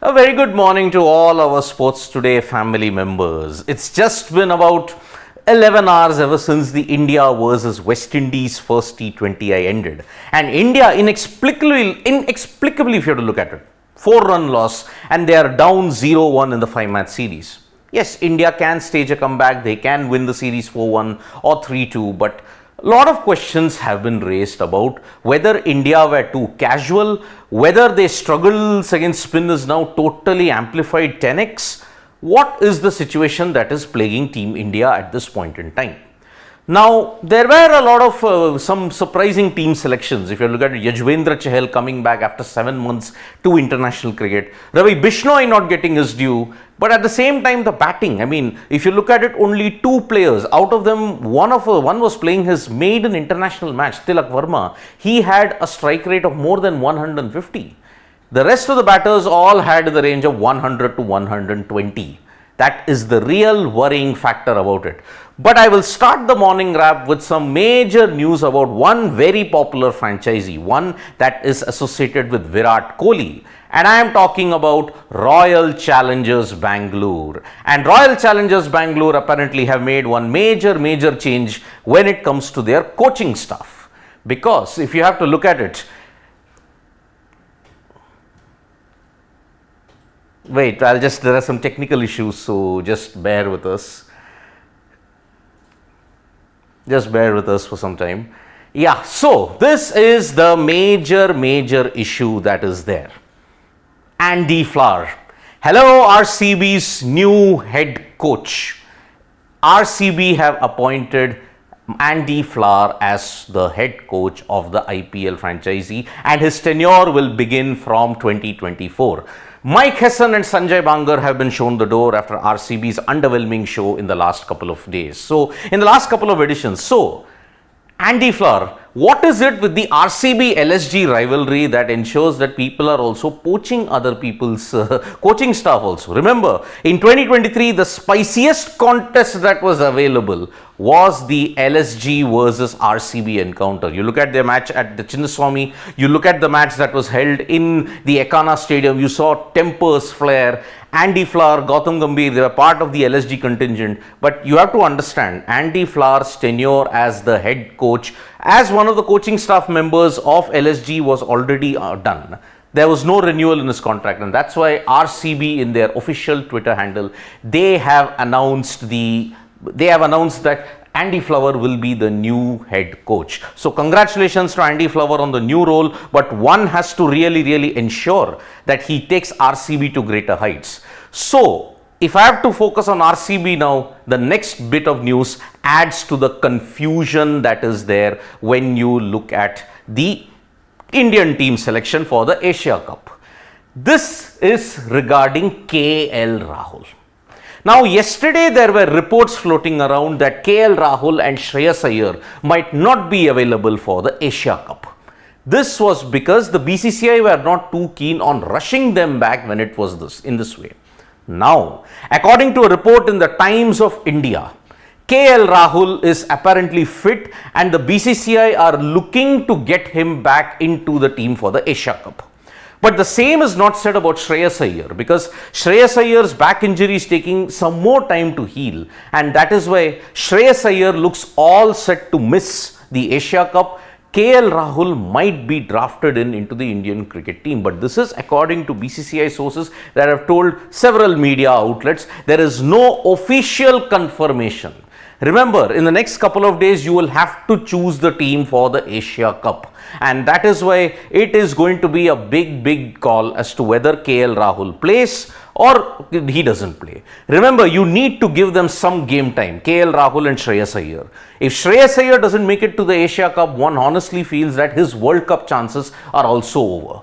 A very good morning to all our Sports Today family members. It's just been about 11 hours ever since the India versus West Indies first T20I ended. And India inexplicably, if you have to look at it, 4-run loss and they are down 0-1 in the 5-match series. Yes, India can stage a comeback, they can win the series 4-1 or 3-2, but a lot of questions have been raised about whether India were too casual, whether their struggles against spin is now totally amplified 10x. What is the situation that is plaguing Team India at this point in time? Now, there were a lot of some surprising team selections. If you look at Yajvendra Chahal coming back after 7 months to international cricket, Ravi Bishnoi not getting his due, but at the same time the batting. I mean, if you look at it, only 2 players, out of them one was playing his maiden international match, Tilak Verma. He had a strike rate of more than 150. The rest of the batters all had in the range of 100 to 120. That is the real worrying factor about it. But I will start the morning wrap with some major news about one very popular franchisee, one that is associated with Virat Kohli. And I am talking about Royal Challengers Bangalore. And Royal Challengers Bangalore apparently have made one major change when it comes to their coaching staff. Because if you have to look at it, wait, there are some technical issues, so just bear with us. Just bear with us for some time. Yeah, so this is the major issue that is there. Andy Flower. Hello, RCB's new head coach. RCB have appointed Andy Flower as the head coach of the IPL franchisee, and his tenure will begin from 2024. Mike Hesson and Sanjay Bangar have been shown the door after RCB's underwhelming show in the last couple of days. So, in the last couple of editions. So, Andy Flower, what is it with the RCB LSG rivalry that ensures that people are also poaching other people's coaching staff also? Remember, in 2023, the spiciest contest that was available was the LSG versus RCB encounter. You look at their match at the Chinnaswamy, you look at the match that was held in the Ekana Stadium, you saw tempers flare. Andy Flower, Gautam Gambhir, they were part of the LSG contingent. But you have to understand, Andy Flower's tenure as the head coach, as one of the coaching staff members of LSG was already done. There was no renewal in his contract, and that's why RCB in their official Twitter handle, they have announced that Andy Flower will be the new head coach. So congratulations to Andy Flower on the new role, but one has to really ensure that he takes RCB to greater heights. So if I have to focus on RCB now, the next bit of news adds to the confusion that is there when you look at the Indian team selection for the Asia Cup. This is regarding KL Rahul. Now, yesterday there were reports floating around that KL Rahul and Shreyas Iyer might not be available for the Asia Cup. This was because the BCCI were not too keen on rushing them back when it was in this way. Now, according to a report in the Times of India, KL Rahul is apparently fit and the BCCI are looking to get him back into the team for the Asia Cup. But the same is not said about Shreyas Iyer, because Shreyas Iyer's back injury is taking some more time to heal, and that is why Shreyas Iyer looks all set to miss the Asia Cup. KL Rahul might be drafted into the Indian cricket team, but this is according to BCCI sources that have told several media outlets. There is no official confirmation. Remember, in the next couple of days, you will have to choose the team for the Asia Cup. And that is why it is going to be a big call as to whether KL Rahul plays or he doesn't play. Remember, you need to give them some game time, KL Rahul and Shreyas Iyer. If Shreyas Iyer doesn't make it to the Asia Cup, one honestly feels that his World Cup chances are also over.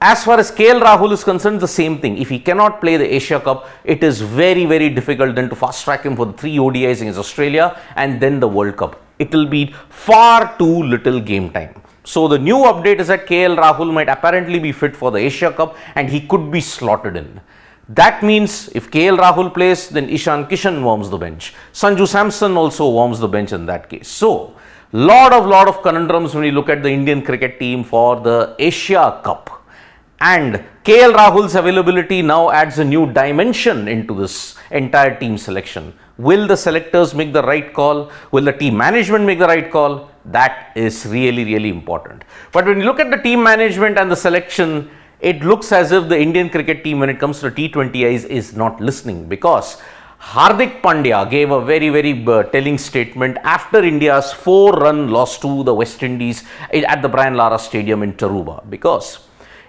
As far as KL Rahul is concerned, the same thing. If he cannot play the Asia Cup, it is very difficult then to fast track him for the 3 ODIs against Australia and then the World Cup. It will be far too little game time. So the new update is that KL Rahul might apparently be fit for the Asia Cup and he could be slotted in. That means if KL Rahul plays, then Ishan Kishan warms the bench. Sanju Samson also warms the bench in that case. So lot of conundrums when you look at the Indian cricket team for the Asia Cup. And KL Rahul's availability now adds a new dimension into this entire team selection. Will the selectors make the right call? Will the team management make the right call? That is really, really important. But when you look at the team management and the selection, it looks as if the Indian cricket team, when it comes to T20Is, is not listening, because Hardik Pandya gave a very, very telling statement after India's 4-run loss to the West Indies at the Brian Lara Stadium in Tarouba, because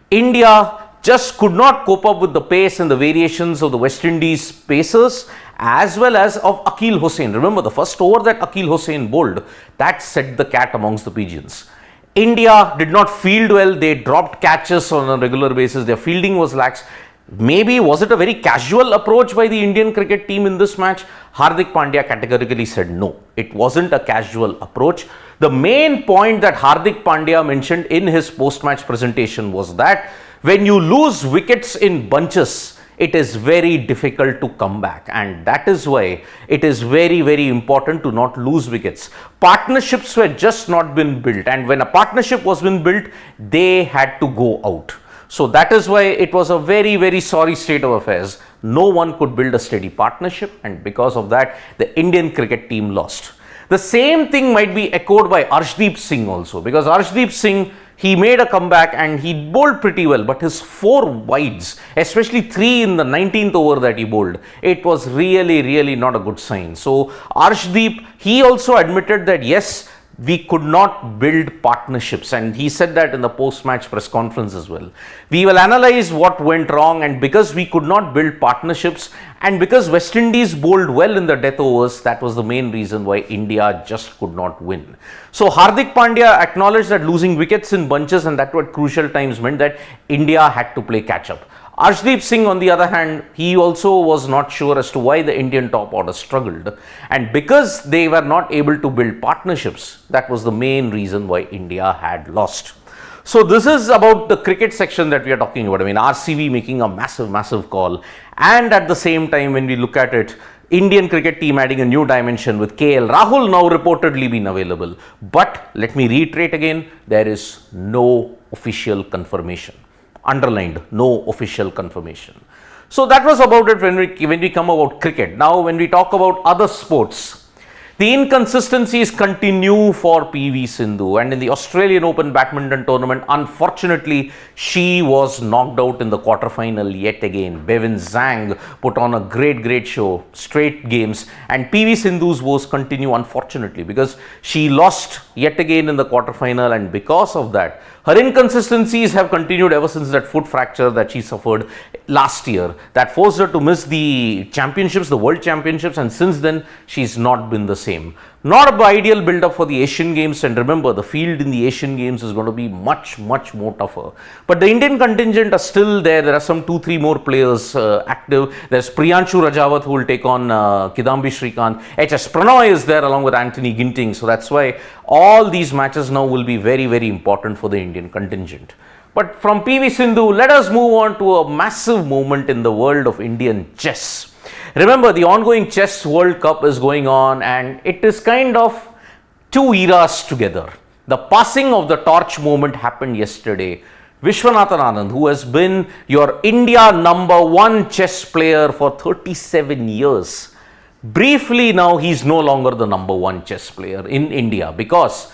India just could not cope up with the pace and the variations of the West Indies pacers as well as of Akil Hussain. Remember, the first over that Akil Hussain bowled, that set the cat amongst the pigeons. India did not field well. They dropped catches on a regular basis. Their fielding was lax. Maybe was it a very casual approach by the Indian cricket team in this match? Hardik Pandya categorically said no, it wasn't a casual approach. The main point that Hardik Pandya mentioned in his post-match presentation was that when you lose wickets in bunches, it is very difficult to come back, and that is why it is very, very important to not lose wickets. Partnerships were just not been built, and when a partnership was been built, they had to go out. So that is why it was a very, very sorry state of affairs. No one could build a steady partnership, and because of that, the Indian cricket team lost. The same thing might be echoed by Arshdeep Singh also, because Arshdeep Singh, he made a comeback and he bowled pretty well, but his 4 wides, especially 3 in the 19th over that he bowled, it was really, really not a good sign. So Arshdeep, he also admitted that yes, we could not build partnerships, and he said that in the post-match press conference as well. We will analyze what went wrong, and because we could not build partnerships and because West Indies bowled well in the death overs, that was the main reason why India just could not win. So Hardik Pandya acknowledged that losing wickets in bunches and that at crucial times meant that India had to play catch up. Arshdeep Singh, on the other hand, he also was not sure as to why the Indian top order struggled, and because they were not able to build partnerships, that was the main reason why India had lost. So this is about the cricket section that we are talking about. I mean, RCB making a massive call, and at the same time, when we look at it, Indian cricket team adding a new dimension with KL Rahul now reportedly been available. But let me reiterate again, there is no official confirmation. Underlined, no official confirmation. So that was about it when we come about cricket. Now when we talk about other sports, the inconsistencies continue for PV Sindhu, and in the Australian Open badminton tournament, unfortunately, she was knocked out in the quarterfinal yet again. Bevan Zhang put on a great show, straight games, and PV Sindhu's woes continue unfortunately because she lost yet again in the quarterfinal, and because of that, her inconsistencies have continued ever since that foot fracture that she suffered last year that forced her to miss the championships, the world championships, and since then she's not been the same. Not an ideal build up for the Asian Games, and remember, the field in the Asian Games is going to be much more tougher. But the Indian contingent are still there. There are some 2-3 more players active. There's Priyanshu Rajawat who will take on Kidambi Shrikant. HS Pranoy is there along with Anthony Ginting. So that's why all these matches now will be very important for the Indian contingent. But from PV Sindhu, let us move on to a massive moment in the world of Indian chess. Remember, the ongoing Chess World Cup is going on, and it is kind of 2 eras together. The passing of the torch moment happened yesterday. Vishwanathan Anand, who has been your India #1 chess player for 37 years, briefly now he's no longer the #1 chess player in India because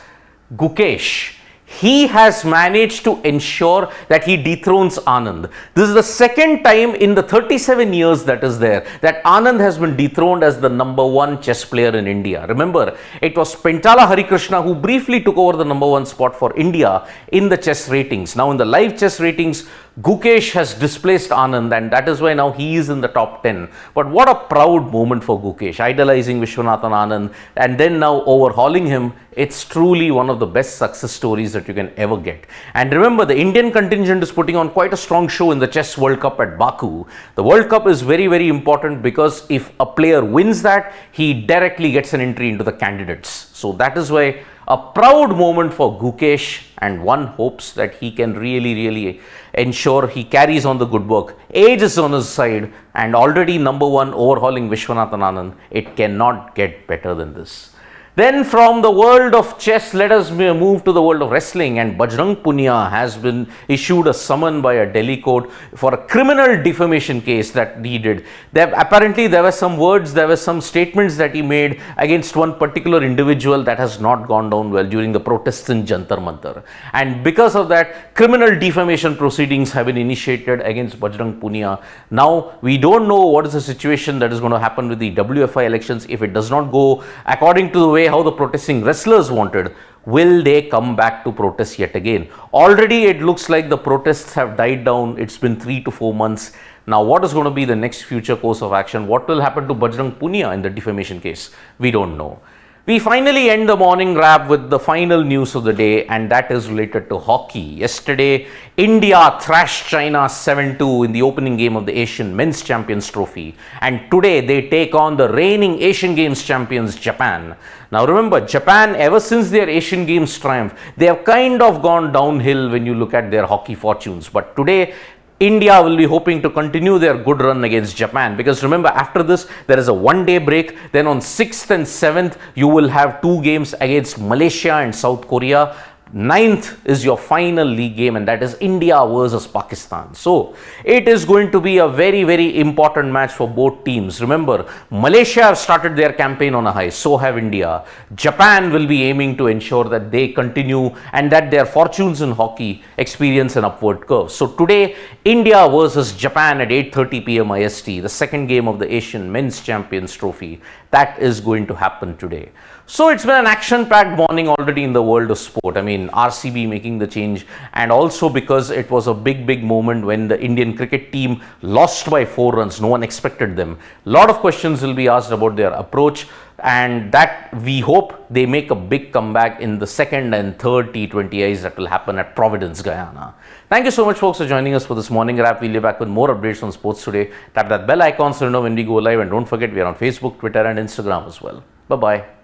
Gukesh, he has managed to ensure that he dethrones Anand. This is the second time in the 37 years that is there that Anand has been dethroned as the #1 chess player in India. Remember, it was Pentala Harikrishna who briefly took over the #1 spot for India in the chess ratings. Now in the live chess ratings, Gukesh has displaced Anand, and that is why now he is in the top 10. But what a proud moment for Gukesh, idolizing Vishwanathan Anand and then now overhauling him. It's truly one of the best success stories that you can ever get. And remember, the Indian contingent is putting on quite a strong show in the Chess World Cup at Baku. The World Cup is very important because if a player wins that, he directly gets an entry into the candidates. So that is why a proud moment for Gukesh, and one hopes that he can really ensure he carries on the good work. Age is on his side, and already #1 overhauling Vishwanathan Anand. It cannot get better than this. Then from the world of chess, let us move to the world of wrestling, and Bajrang Punia has been issued a summon by a Delhi court for a criminal defamation case that he did. Apparently there were some words, there were some statements that he made against one particular individual that has not gone down well during the protests in Jantar Mantar. And because of that, criminal defamation proceedings have been initiated against Bajrang Punia. Now, we don't know what is the situation that is going to happen with the WFI elections. If it does not go according to the way how the protesting wrestlers wanted, will they come back to protest yet again? Already it looks like the protests have died down. It's been 3 to 4 months. Now, what is going to be the next future course of action? What will happen to Bajrang Punia in the defamation case? We don't know. We finally end the morning wrap with the final news of the day, and that is related to hockey. Yesterday, India thrashed China 7-2 in the opening game of the Asian Men's Champions Trophy. And today, they take on the reigning Asian Games champions, Japan. Now remember, Japan, ever since their Asian Games triumph, they have kind of gone downhill when you look at their hockey fortunes. But today, India will be hoping to continue their good run against Japan, because remember, after this there is a one-day break. Then on 6th and 7th you will have 2 games against Malaysia and South Korea. 9th is your final league game, and that is India versus Pakistan. So it is going to be a very, very important match for both teams. Remember, Malaysia have started their campaign on a high, so have India. Japan will be aiming to ensure that they continue and that their fortunes in hockey experience an upward curve. So today, India versus Japan at 8:30 p.m. IST, the second game of the Asian Men's Champions Trophy. That is going to happen today. So it's been an action-packed morning already in the world of sport. I mean, RCB making the change, and also because it was a big moment when the Indian cricket team lost by 4 runs. No one expected them. A lot of questions will be asked about their approach, and that we hope they make a big comeback in the second and third T20Is that will happen at Providence, Guyana. Thank you so much, folks, for joining us for this morning wrap. We'll be back with more updates on sports today. Tap that bell icon so you know when we go live, and don't forget we are on Facebook, Twitter and Instagram as well. Bye-bye.